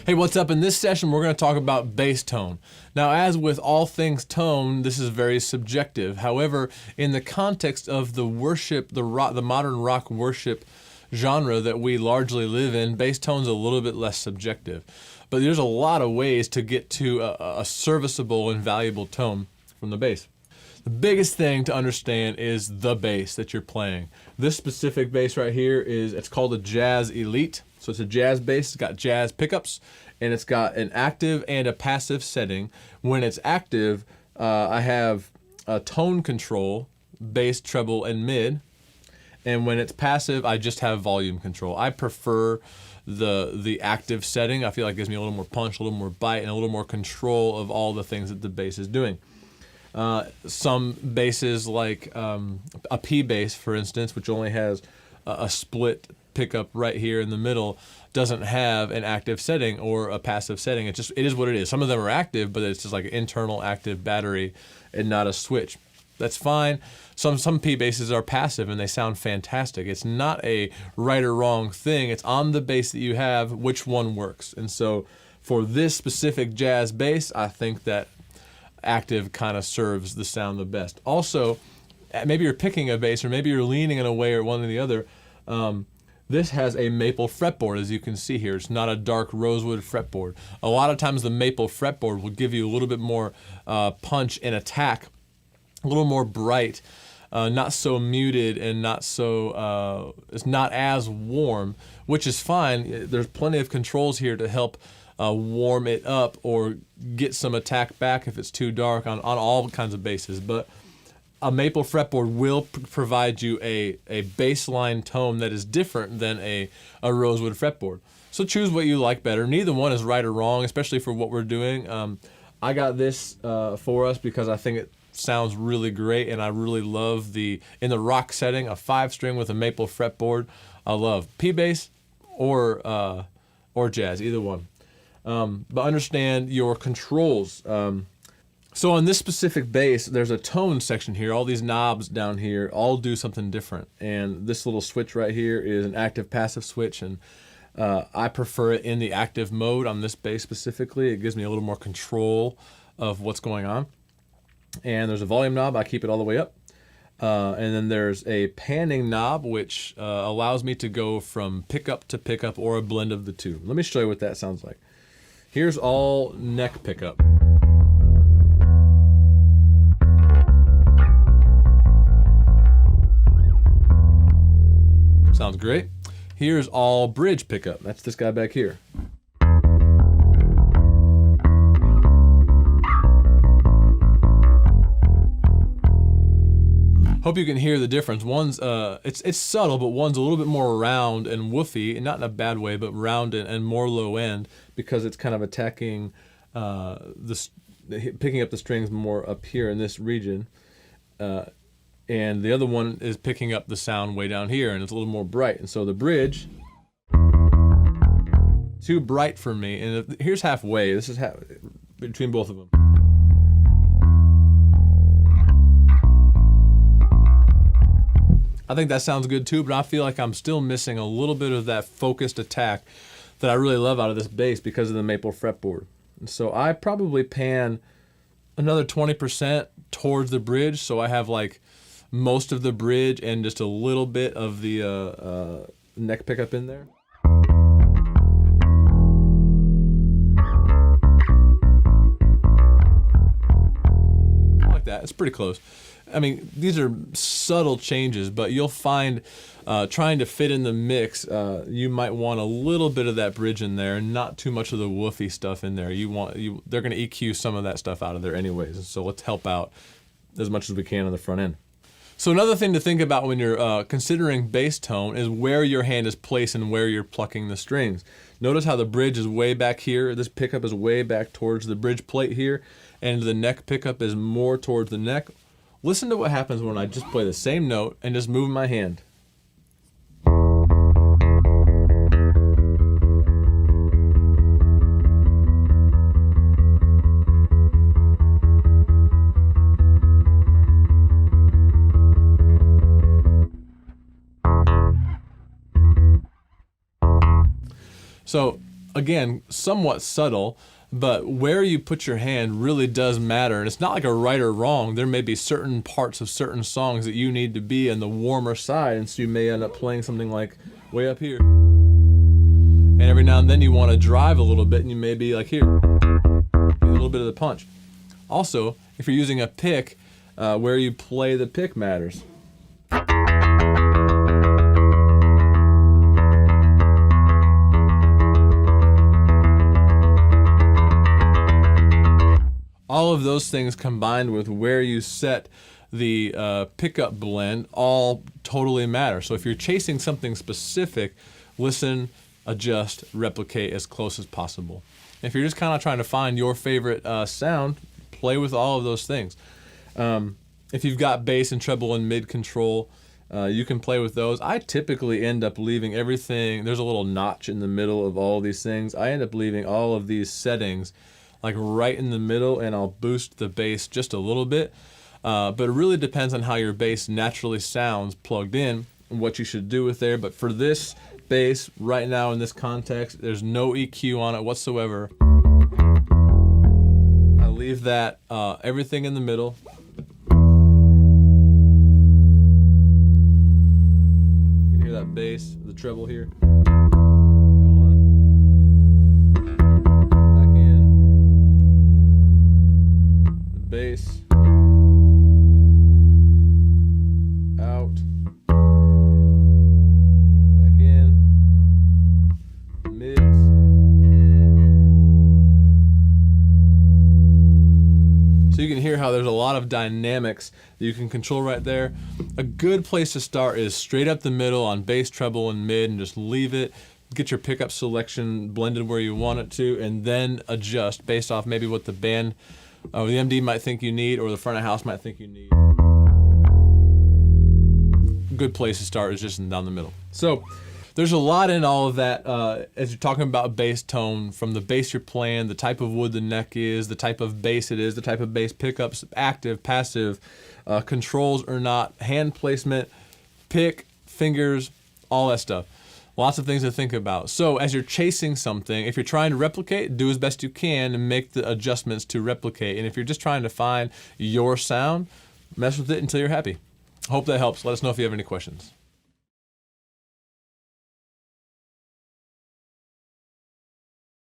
Hey, what's up? In this session, we're going to talk about bass tone. Now, as with all things tone, this is very subjective. However, in the context of the worship, the modern rock worship genre that we largely live in, bass tone's a little bit less subjective. But there's a lot of ways to get to a serviceable and valuable tone from the bass. The biggest thing to understand is the bass that you're playing. This specific bass right here it's called a Jazz Elite. So it's a jazz bass, it's got jazz pickups, and it's got an active and a passive setting. When it's active, I have a tone control, bass, treble, and mid. And when it's passive, I just have volume control. I prefer the active setting. I feel like it gives me a little more punch, a little more bite, and a little more control of all the things that the bass is doing. Some basses like a P bass, for instance, which only has a split pickup right here in the middle, doesn't have an active setting or a passive setting. It is what it is. Some of them are active, but it's just like an internal active battery and not a switch. That's fine. Some P basses are passive and they sound fantastic. It's not a right or wrong thing. It's on the bass that you have, which one works. And so for this specific jazz bass, I think that active kind of serves the sound the best. Also, maybe you're picking a bass or maybe you're leaning in a way or one or the other. This has a maple fretboard, as you can see here. It's not a dark rosewood fretboard. A lot of times the maple fretboard will give you a little bit more punch and attack, a little more bright, not so muted and not so, it's not as warm, which is fine. There's plenty of controls here to help warm it up or get some attack back if it's too dark on all kinds of basses. But a maple fretboard will provide you a baseline tone that is different than a rosewood fretboard. So choose what you like better. Neither one is right or wrong, especially for what we're doing. I got this for us because I think it sounds really great, and I really love in the rock setting, a 5-string with a maple fretboard. I love P bass or jazz, either one. But understand your controls. So on this specific bass, there's a tone section here. All these knobs down here all do something different. And this little switch right here is an active-passive switch, and I prefer it in the active mode on this bass specifically. It gives me a little more control of what's going on. And there's a volume knob. I keep it all the way up. And then there's a panning knob, which allows me to go from pickup to pickup or a blend of the two. Let me show you what that sounds like. Here's all neck pickup. Sounds great. Here's all bridge pickup. That's this guy back here. Hope you can hear the difference. One's it's subtle, but one's a little bit more round and woofy, and not in a bad way, but round and more low end because it's kind of attacking picking up the strings more up here in this region. And the other one is picking up the sound way down here, and it's a little more bright. And so the bridge, too bright for me. And here's halfway. This is between both of them. I think that sounds good too, but I feel like I'm still missing a little bit of that focused attack that I really love out of this bass because of the maple fretboard. And so I probably pan another 20% towards the bridge, so I have like most of the bridge and just a little bit of the neck pickup in there. I like that. It's pretty close. I mean, these are subtle changes, but you'll find trying to fit in the mix, you might want a little bit of that bridge in there and not too much of the woofy stuff in there. They're going to EQ some of that stuff out of there anyways, so let's help out as much as we can on the front end. So another thing to think about when you're considering bass tone is where your hand is placed and where you're plucking the strings. Notice how the bridge is way back here. This pickup is way back towards the bridge plate here, and the neck pickup is more towards the neck. Listen to what happens when I just play the same note and just move my hand. So again, somewhat subtle, but where you put your hand really does matter. And it's not like a right or wrong. There may be certain parts of certain songs that you need to be on the warmer side, and so you may end up playing something like way up here. And every now and then you want to drive a little bit, and you may be like here, a little bit of the punch. Also, if you're using a pick, where you play the pick matters. All of those things combined with where you set the pickup blend all totally matter. So if you're chasing something specific, listen, adjust, replicate as close as possible. If you're just kind of trying to find your favorite sound, play with all of those things. If you've got bass and treble and mid control, you can play with those. I typically end up leaving everything, there's a little notch in the middle of all of these things. I end up leaving all of these settings like right in the middle, and I'll boost the bass just a little bit. But it really depends on how your bass naturally sounds plugged in and what you should do with there. But for this bass right now in this context, there's no EQ on it whatsoever. I leave that everything in the middle. You can hear that bass, the treble here. Bass, out, back in, mids. So you can hear how there's a lot of dynamics that you can control right there. A good place to start is straight up the middle on bass, treble, and mid, and just leave it. Get your pickup selection blended where you want it to, and then adjust based off maybe what the band or the MD might think you need, or the front of house might think you need. A good place to start is just down the middle. So there's a lot in all of that as you're talking about bass tone, from the bass you're playing, the type of wood the neck is, the type of bass it is, the type of bass pickups, active, passive, controls or not, hand placement, pick, fingers, all that stuff. Lots of things to think about. So as you're chasing something, if you're trying to replicate, do as best you can and make the adjustments to replicate. And if you're just trying to find your sound, mess with it until you're happy. Hope that helps. Let us know if you have any questions.